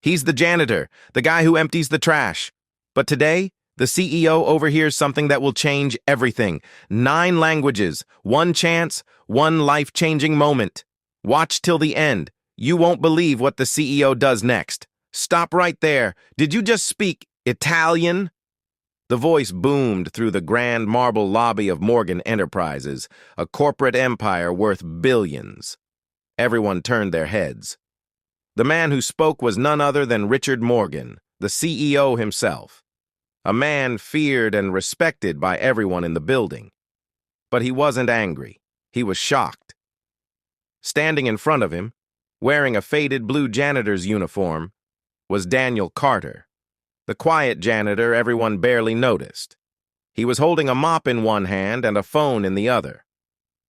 He's the janitor, the guy who empties the trash. But today, the CEO overhears something that will change everything. 9 languages, one chance, one life-changing moment. Watch till the end. You won't believe what the CEO does next. Stop right there. Did you just speak Italian? The voice boomed through the grand marble lobby of Morgan Enterprises, a corporate empire worth billions. Everyone turned their heads. The man who spoke was none other than Richard Morgan, the CEO himself. A man feared and respected by everyone in the building. But he wasn't angry. He was shocked. Standing in front of him, wearing a faded blue janitor's uniform, was Daniel Carter, the quiet janitor everyone barely noticed. He was holding a mop in one hand and a phone in the other.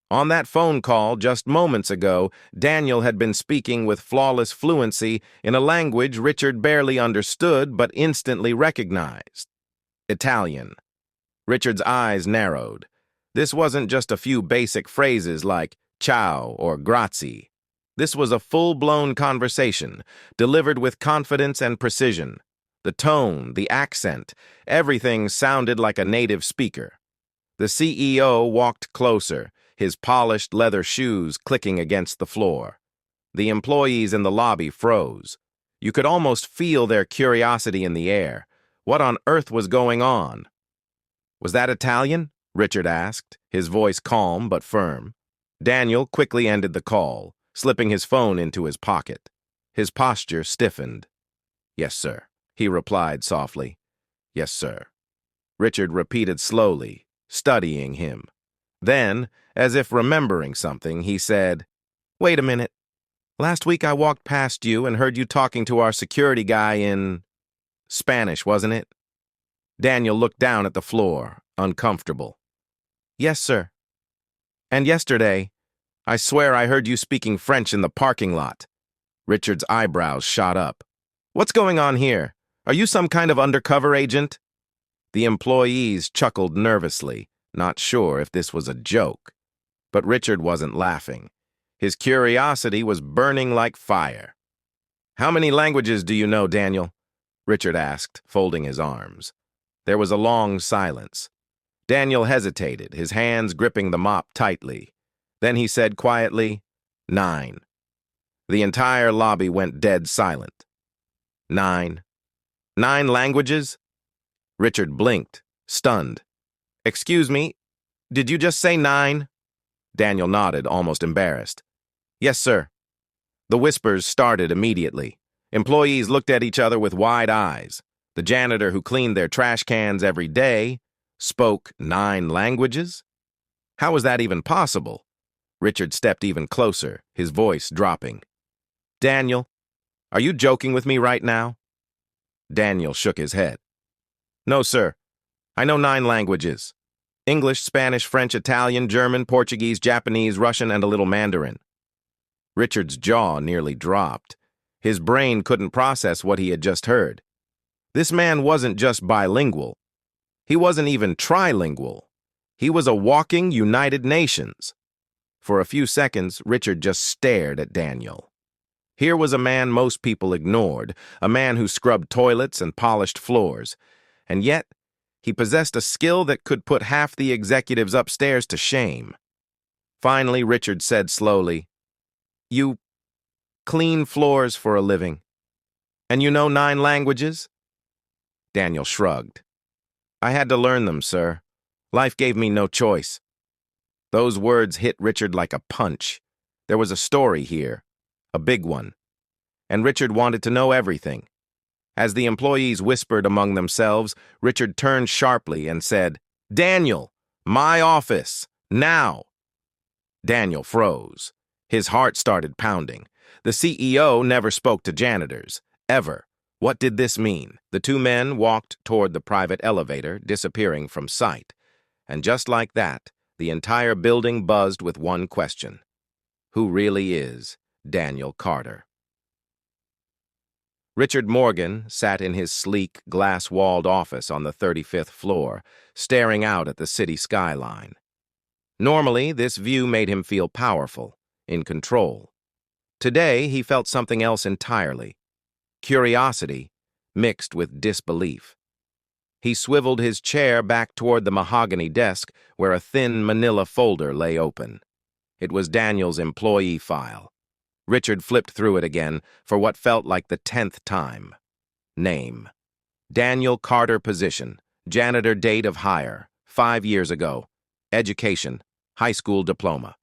On that phone call just moments ago, Daniel had been speaking with flawless fluency in a language Richard barely understood but instantly recognized. Italian. Richard's eyes narrowed. This wasn't just a few basic phrases like ciao or grazie. This was a full-blown conversation, delivered with confidence and precision. The tone, the accent, everything sounded like a native speaker. The CEO walked closer, his polished leather shoes clicking against the floor. The employees in the lobby froze. You could almost feel their curiosity in the air. What on earth was going on? Was that Italian? Richard asked, his voice calm but firm. Daniel quickly ended the call, slipping his phone into his pocket. His posture stiffened. "Yes, sir," he replied softly. "Yes, sir." Richard repeated slowly, studying him. Then, as if remembering something, he said, "Wait a minute. Last week I walked past you and heard you talking to our security guy in Spanish, wasn't it?" Daniel looked down at the floor, uncomfortable. "Yes, sir. And yesterday, I swear I heard you speaking French in the parking lot." Richard's eyebrows shot up. "What's going on here? Are you some kind of undercover agent?" The employees chuckled nervously, not sure if this was a joke. But Richard wasn't laughing. His curiosity was burning like fire. "How many languages do you know, Daniel?" Richard asked, folding his arms. There was a long silence. Daniel hesitated, his hands gripping the mop tightly. Then he said quietly, 9. The entire lobby went dead silent. 9. 9 languages? Richard blinked, stunned. "Excuse me, did you just say 9? Daniel nodded, almost embarrassed. "Yes, sir." The whispers started immediately. Employees looked at each other with wide eyes. The janitor who cleaned their trash cans every day spoke 9 languages? How was that even possible? Richard stepped even closer, his voice dropping. "Daniel, are you joking with me right now?" Daniel shook his head. "No, sir. I know 9 languages. English, Spanish, French, Italian, German, Portuguese, Japanese, Russian, and a little Mandarin." Richard's jaw nearly dropped. His brain couldn't process what he had just heard. This man wasn't just bilingual. He wasn't even trilingual. He was a walking United Nations. For a few seconds, Richard just stared at Daniel. Here was a man most people ignored, a man who scrubbed toilets and polished floors, and yet he possessed a skill that could put half the executives upstairs to shame. Finally, Richard said slowly, "You clean floors for a living, and you know 9 languages?" Daniel shrugged. "I had to learn them, sir. Life gave me no choice." Those words hit Richard like a punch. There was a story here, a big one, and Richard wanted to know everything. As the employees whispered among themselves, Richard turned sharply and said, "Daniel, my office, now!" Daniel froze. His heart started pounding. The CEO never spoke to janitors, ever. What did this mean? The 2 men walked toward the private elevator, disappearing from sight. And just like that, the entire building buzzed with one question. Who really is Daniel Carter? Richard Morgan sat in his sleek, glass-walled office on the 35th floor, staring out at the city skyline. Normally, this view made him feel powerful, in control. Today, he felt something else entirely. curiosity mixed with disbelief. He swiveled his chair back toward the mahogany desk where a thin manila folder lay open. It was Daniel's employee file. Richard flipped through it again for what felt like the 10th time. Name: Daniel Carter. Position: janitor. Date of hire: 5 years ago. Education: high school diploma.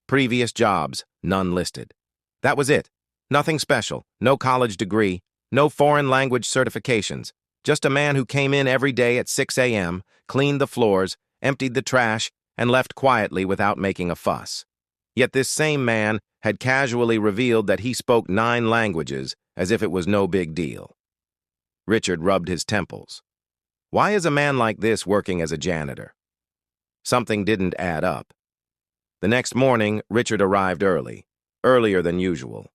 Previous jobs: none listed. That was it. Nothing special. No college degree. No foreign language certifications. Just a man who came in every day at 6 a.m., cleaned the floors, emptied the trash, and left quietly without making a fuss. Yet this same man had casually revealed that he spoke 9 languages as if it was no big deal. Richard rubbed his temples. Why is a man like this working as a janitor? Something didn't add up. The next morning, Richard arrived earlier than usual.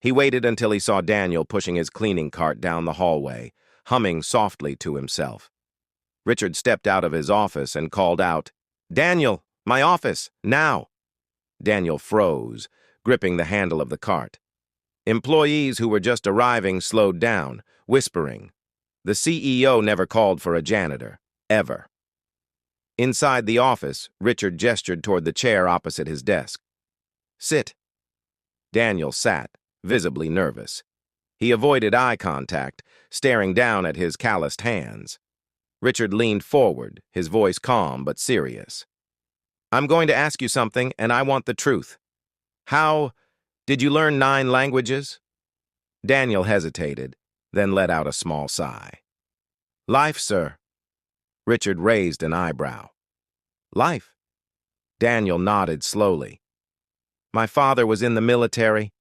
He waited until he saw Daniel pushing his cleaning cart down the hallway, humming softly to himself. Richard stepped out of his office and called out, "Daniel, my office, now!" Daniel froze, gripping the handle of the cart. Employees who were just arriving slowed down, whispering. The CEO never called for a janitor, ever. Inside the office, Richard gestured toward the chair opposite his desk. "Sit." Daniel sat, visibly nervous. He avoided eye contact, staring down at his calloused hands. Richard leaned forward, his voice calm but serious. "I'm going to ask you something, and I want the truth. How did you learn 9 languages?" Daniel hesitated, then let out a small sigh. "Life, sir." Richard raised an eyebrow. "Life?" Daniel nodded slowly. "My father was in the military.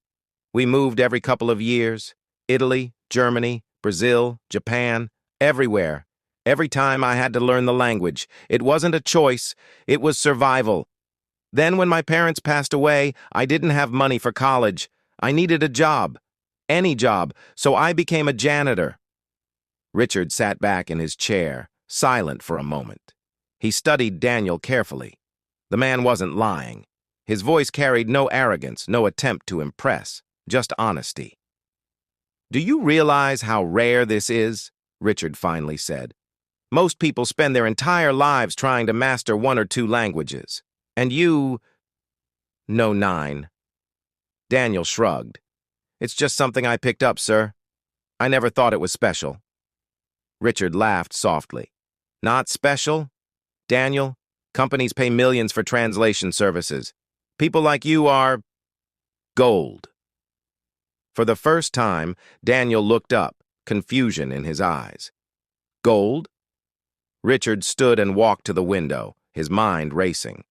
We moved every couple of years. Italy, Germany, Brazil, Japan, everywhere. Every time I had to learn the language. It wasn't a choice, it was survival. Then when my parents passed away, I didn't have money for college. I needed a job, any job, so I became a janitor." Richard sat back in his chair, silent for a moment. He studied Daniel carefully. The man wasn't lying. His voice carried no arrogance, no attempt to impress, just honesty. "Do you realize how rare this is?" Richard finally said. "Most people spend their entire lives trying to master 1 or 2 languages. And you know 9. Daniel shrugged. "It's just something I picked up, sir. I never thought it was special." Richard laughed softly. "Not special? Daniel, companies pay millions for translation services. People like you are gold." For the first time, Daniel looked up, confusion in his eyes. "Gold?" Richard stood and walked to the window, his mind racing.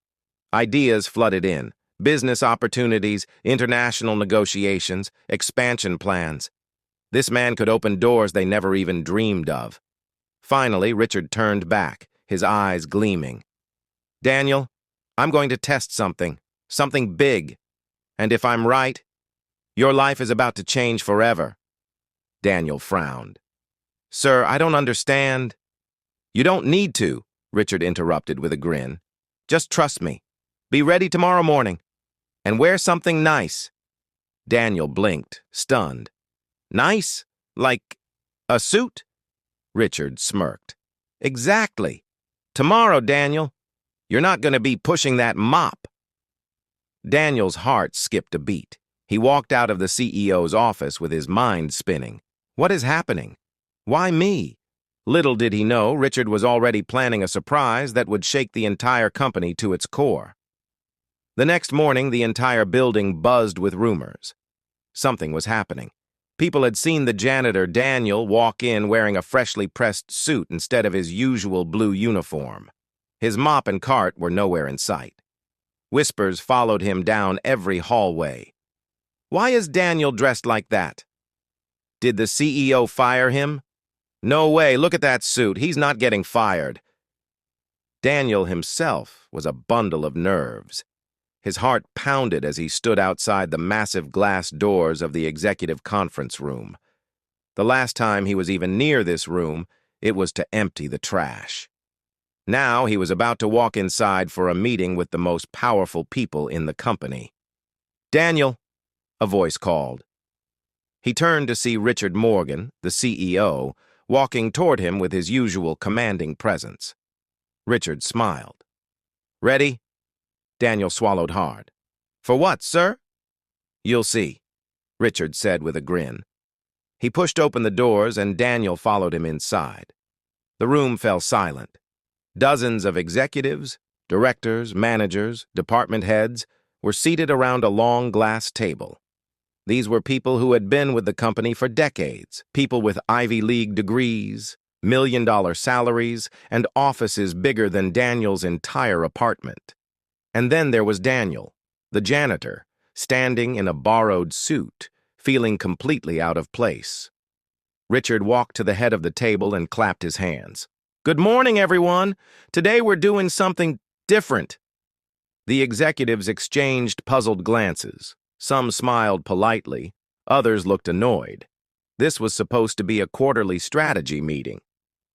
Ideas flooded in. Business opportunities, international negotiations, expansion plans. This man could open doors they never even dreamed of. Finally, Richard turned back, his eyes gleaming. "Daniel, I'm going to test something big. And if I'm right, your life is about to change forever." Daniel frowned. "Sir, I don't understand." "You don't need to," Richard interrupted with a grin. "Just trust me. Be ready tomorrow morning. And wear something nice." Daniel blinked, stunned. "Nice? Like a suit?" Richard smirked. "Exactly. Tomorrow, Daniel. You're not going to be pushing that mop." Daniel's heart skipped a beat. He walked out of the CEO's office with his mind spinning. What is happening? Why me? Little did he know, Richard was already planning a surprise that would shake the entire company to its core. The next morning, the entire building buzzed with rumors. Something was happening. People had seen the janitor, Daniel, walk in wearing a freshly pressed suit instead of his usual blue uniform. His mop and cart were nowhere in sight. Whispers followed him down every hallway. Why is Daniel dressed like that? Did the CEO fire him? No way, look at that suit, he's not getting fired. Daniel himself was a bundle of nerves. His heart pounded as he stood outside the massive glass doors of the executive conference room. The last time he was even near this room, it was to empty the trash. Now he was about to walk inside for a meeting with the most powerful people in the company. "Daniel," a voice called. He turned to see Richard Morgan, the CEO, walking toward him with his usual commanding presence. Richard smiled. "Ready?" Daniel swallowed hard. "For what, sir?" "You'll see," Richard said with a grin. He pushed open the doors and Daniel followed him inside. The room fell silent. Dozens of executives, directors, managers, department heads were seated around a long glass table. These were people who had been with the company for decades, people with Ivy League degrees, million-dollar salaries, and offices bigger than Daniel's entire apartment. And then there was Daniel, the janitor, standing in a borrowed suit, feeling completely out of place. Richard walked to the head of the table and clapped his hands. "Good morning, everyone. Today we're doing something different." The executives exchanged puzzled glances. Some smiled politely, others looked annoyed. This was supposed to be a quarterly strategy meeting.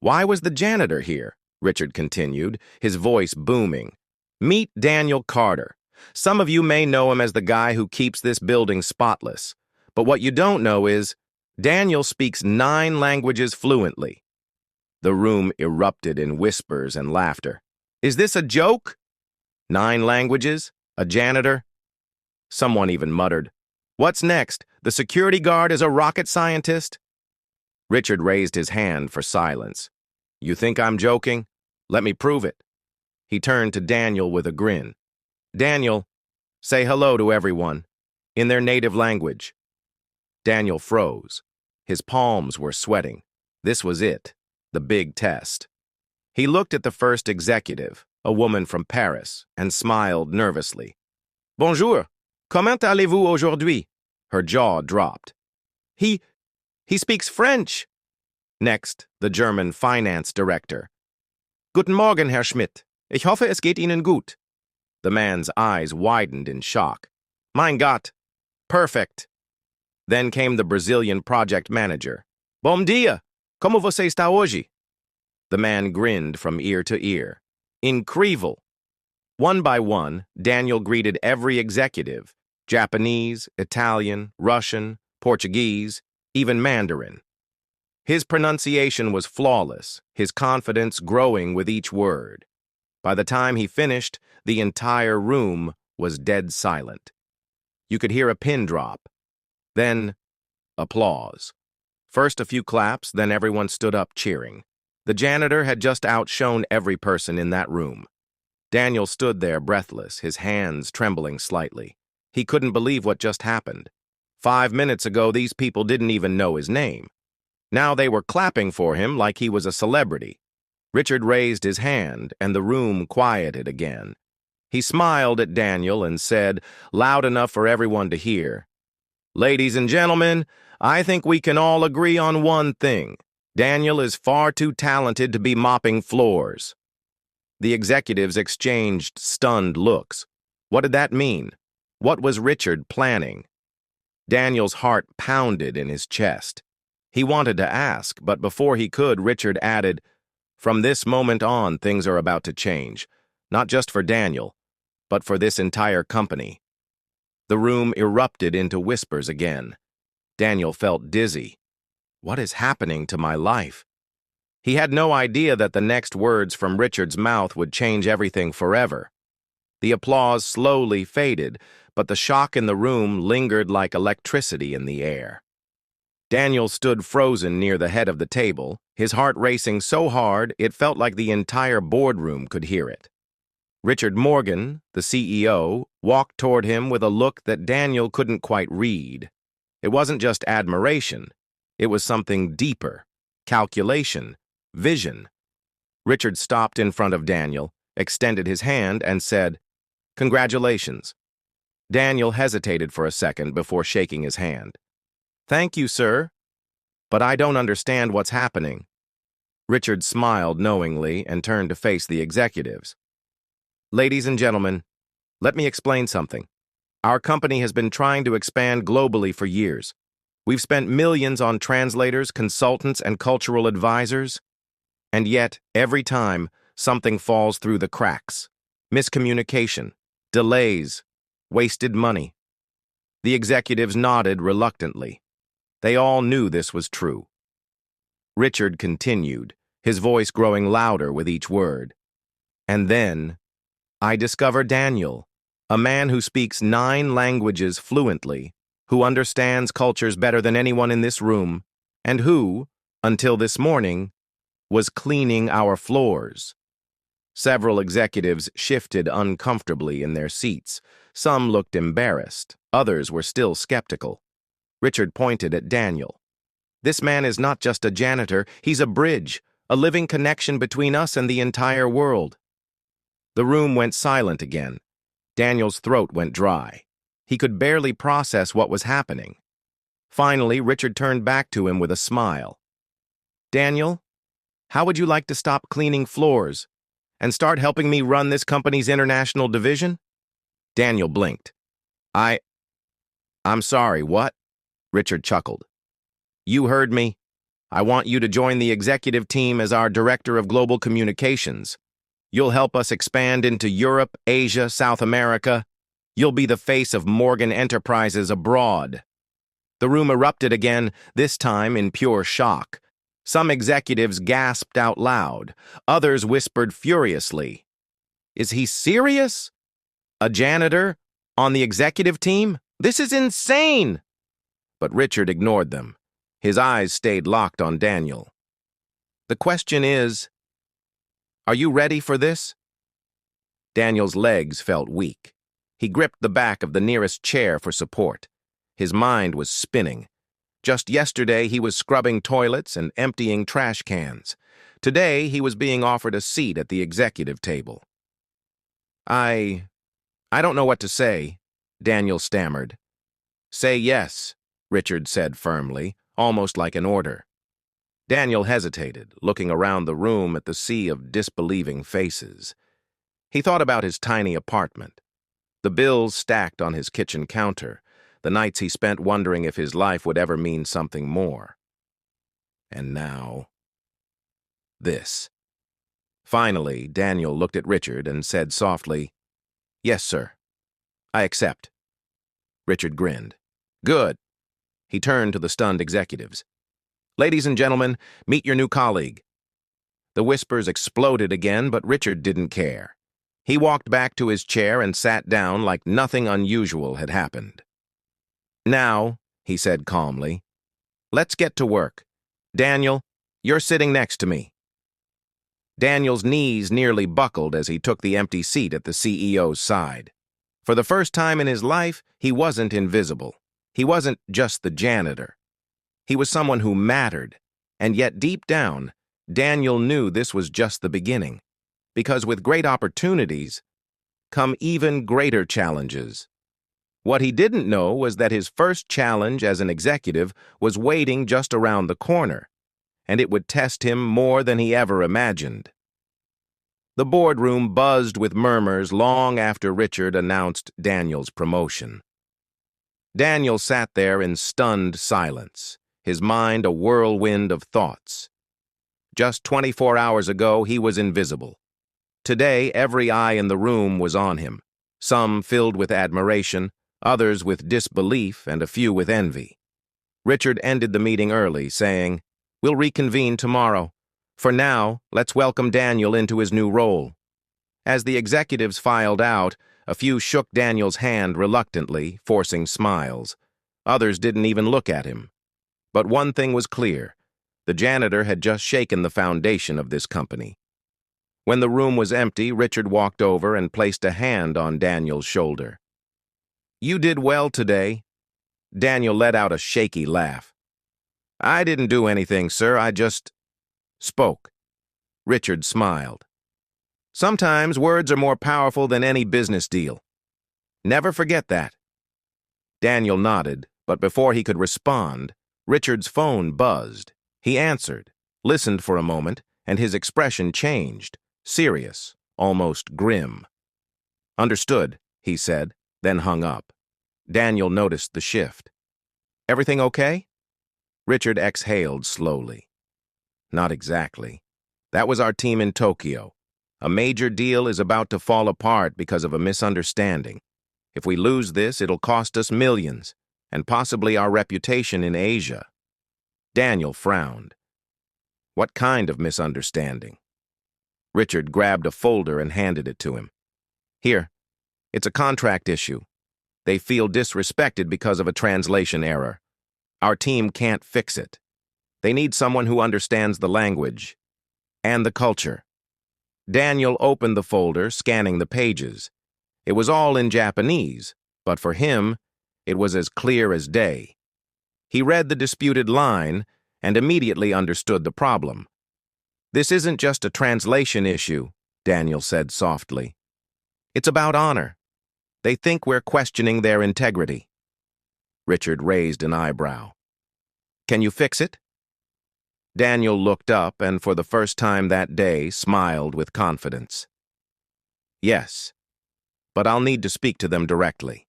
"Why was the janitor here?" Richard continued, his voice booming. "Meet Daniel Carter. Some of you may know him as the guy who keeps this building spotless. But what you don't know is, Daniel speaks 9 languages fluently." The room erupted in whispers and laughter. "Is this a joke? 9 languages? A janitor?" Someone even muttered, "What's next? The security guard is a rocket scientist?" Richard raised his hand for silence. "You think I'm joking? Let me prove it." He turned to Daniel with a grin. "Daniel, say hello to everyone, in their native language." Daniel froze. His palms were sweating. This was it, the big test. He looked at the first executive, a woman from Paris, and smiled nervously. "Bonjour, comment allez-vous aujourd'hui?" Her jaw dropped. He speaks French." Next, the German finance director. "Guten Morgen, Herr Schmidt. Ich hoffe, es geht Ihnen gut." The man's eyes widened in shock. "Mein Gott, perfect." Then came the Brazilian project manager. "Bom dia, como você está hoje?" The man grinned from ear to ear. "Incrível." One by one, Daniel greeted every executive, Japanese, Italian, Russian, Portuguese, even Mandarin. His pronunciation was flawless, his confidence growing with each word. By the time he finished, the entire room was dead silent. You could hear a pin drop. Then, applause. First a few claps, then everyone stood up cheering. The janitor had just outshone every person in that room. Daniel stood there breathless, his hands trembling slightly. He couldn't believe what just happened. 5 minutes ago, these people didn't even know his name. Now they were clapping for him like he was a celebrity. Richard raised his hand, and the room quieted again. He smiled at Daniel and said, loud enough for everyone to hear, "Ladies and gentlemen, I think we can all agree on one thing. Daniel is far too talented to be mopping floors." The executives exchanged stunned looks. What did that mean? What was Richard planning? Daniel's heart pounded in his chest. He wanted to ask, but before he could, Richard added, "From this moment on, things are about to change, not just for Daniel, but for this entire company." The room erupted into whispers again. Daniel felt dizzy. What is happening to my life? He had no idea that the next words from Richard's mouth would change everything forever. The applause slowly faded, but the shock in the room lingered like electricity in the air. Daniel stood frozen near the head of the table, his heart racing so hard it felt like the entire boardroom could hear it. Richard Morgan, the CEO, walked toward him with a look that Daniel couldn't quite read. It wasn't just admiration. It was something deeper, calculation, vision. Richard stopped in front of Daniel, extended his hand, and said, "Congratulations." Daniel hesitated for a second before shaking his hand. "Thank you, sir. But I don't understand what's happening." Richard smiled knowingly and turned to face the executives. "Ladies and gentlemen, let me explain something. Our company has been trying to expand globally for years. We've spent millions on translators, consultants, and cultural advisors. And yet, every time, something falls through the cracks. Miscommunication, delays, wasted money." The executives nodded reluctantly. They all knew this was true. Richard continued, his voice growing louder with each word. And then, I discover Daniel, a man who speaks 9 languages fluently, who understands cultures better than anyone in this room, and who, until this morning, was cleaning our floors. Several executives shifted uncomfortably in their seats. Some looked embarrassed. Others were still skeptical. Richard pointed at Daniel. This man is not just a janitor, he's a bridge, a living connection between us and the entire world. The room went silent again. Daniel's throat went dry. He could barely process what was happening. Finally, Richard turned back to him with a smile. Daniel, how would you like to stop cleaning floors and start helping me run this company's international division? Daniel blinked. I'm sorry, what? Richard chuckled. You heard me. I want you to join the executive team as our Director of Global Communications. You'll help us expand into Europe, Asia, South America. You'll be the face of Morgan Enterprises abroad. The room erupted again, this time in pure shock. Some executives gasped out loud. Others whispered furiously. Is he serious? A janitor? On the executive team? This is insane! But Richard ignored them. His eyes stayed locked on Daniel. The question is, are you ready for this? Daniel's legs felt weak. He gripped the back of the nearest chair for support. His mind was spinning. Just yesterday, he was scrubbing toilets and emptying trash cans. Today, he was being offered a seat at the executive table. I don't know what to say, Daniel stammered. Say yes, Richard said firmly, almost like an order. Daniel hesitated, looking around the room at the sea of disbelieving faces. He thought about his tiny apartment, the bills stacked on his kitchen counter, the nights he spent wondering if his life would ever mean something more. And now, this. Finally, Daniel looked at Richard and said softly, Yes, sir. I accept. Richard grinned. Good. He turned to the stunned executives. Ladies and gentlemen, meet your new colleague. The whispers exploded again, but Richard didn't care. He walked back to his chair and sat down like nothing unusual had happened. Now, he said calmly, let's get to work. Daniel, you're sitting next to me. Daniel's knees nearly buckled as he took the empty seat at the CEO's side. For the first time in his life, he wasn't invisible. He wasn't just the janitor. He was someone who mattered, and yet deep down, Daniel knew this was just the beginning, because with great opportunities come even greater challenges. What he didn't know was that his first challenge as an executive was waiting just around the corner, and it would test him more than he ever imagined. The boardroom buzzed with murmurs long after Richard announced Daniel's promotion. Daniel sat there in stunned silence, his mind a whirlwind of thoughts. Just 24 hours ago, he was invisible. Today, every eye in the room was on him, some filled with admiration, others with disbelief, and a few with envy. Richard ended the meeting early, saying, We'll reconvene tomorrow. For now, let's welcome Daniel into his new role. As the executives filed out, a few shook Daniel's hand reluctantly, forcing smiles. Others didn't even look at him. But one thing was clear. The janitor had just shaken the foundation of this company. When the room was empty, Richard walked over and placed a hand on Daniel's shoulder. You did well today. Daniel let out a shaky laugh. I didn't do anything, sir. I just spoke. Richard smiled. Sometimes words are more powerful than any business deal. Never forget that. Daniel nodded, but before he could respond, Richard's phone buzzed. He answered, listened for a moment, and his expression changed, serious, almost grim. Understood, he said, then hung up. Daniel noticed the shift. Everything okay? Richard exhaled slowly. Not exactly. That was our team in Tokyo. A major deal is about to fall apart because of a misunderstanding. If we lose this, it'll cost us millions. and possibly our reputation in Asia. Daniel frowned. What kind of misunderstanding? Richard grabbed a folder and handed it to him. Here, it's a contract issue. They feel disrespected because of a translation error. Our team can't fix it. They need someone who understands the language and the culture. Daniel opened the folder, scanning the pages. It was all in Japanese, but for him, it was as clear as day. He read the disputed line and immediately understood the problem. This isn't just a translation issue, Daniel said softly. It's about honor. They think we're questioning their integrity. Richard raised an eyebrow. Can you fix it? Daniel looked up and for the first time that day smiled with confidence. Yes, but I'll need to speak to them directly.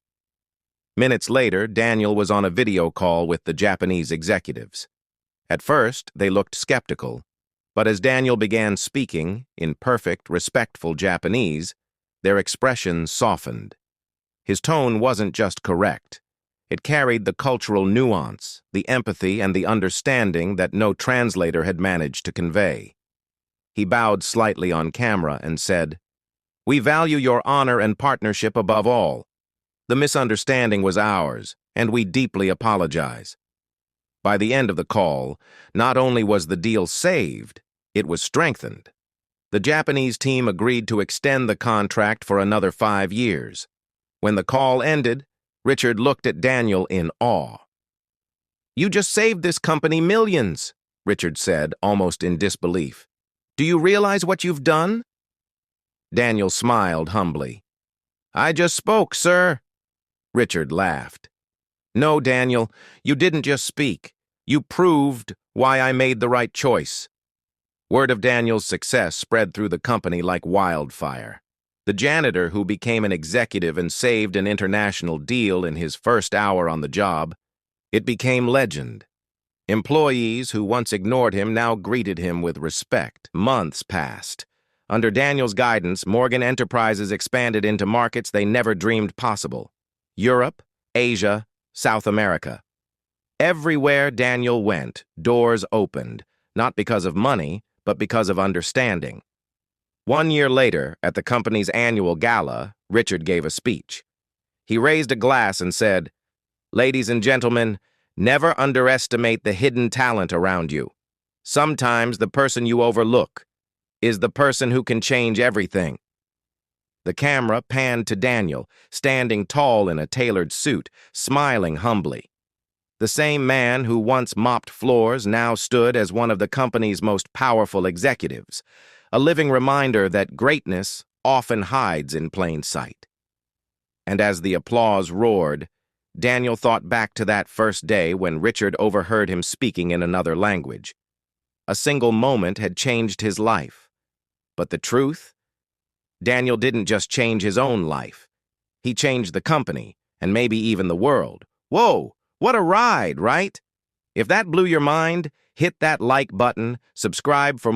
Minutes later, Daniel was on a video call with the Japanese executives. At first, they looked skeptical, but as Daniel began speaking in perfect, respectful Japanese, their expressions softened. His tone wasn't just correct. It carried the cultural nuance, the empathy, and the understanding that no translator had managed to convey. He bowed slightly on camera and said, "We value your honor and partnership above all. The misunderstanding was ours, and we deeply apologize." By the end of the call, not only was the deal saved, it was strengthened. The Japanese team agreed to extend the contract for another 5 years. When the call ended, Richard looked at Daniel in awe. "You just saved this company millions," Richard said, almost in disbelief. "Do you realize what you've done?" Daniel smiled humbly. "I just spoke, sir." Richard laughed. "No, Daniel, you didn't just speak. You proved why I made the right choice." Word of Daniel's success spread through the company like wildfire. The janitor, who became an executive and saved an international deal in his first hour on the job, it became legend. Employees who once ignored him now greeted him with respect. Months passed. Under Daniel's guidance, Morgan Enterprises expanded into markets they never dreamed possible: Europe, Asia, South America. Everywhere Daniel went, doors opened, not because of money, but because of understanding. 1 year later, at the company's annual gala, Richard gave a speech. He raised a glass and said, "Ladies and gentlemen, never underestimate the hidden talent around you. Sometimes the person you overlook is the person who can change everything." The camera panned to Daniel, standing tall in a tailored suit, smiling humbly. The same man who once mopped floors now stood as one of the company's most powerful executives, a living reminder that greatness often hides in plain sight. And as the applause roared, Daniel thought back to that first day when Richard overheard him speaking in another language. A single moment had changed his life. But the truth? Daniel didn't just change his own life. He changed the company, and maybe even the world. Whoa, what a ride, right? If that blew your mind, hit that like button, subscribe for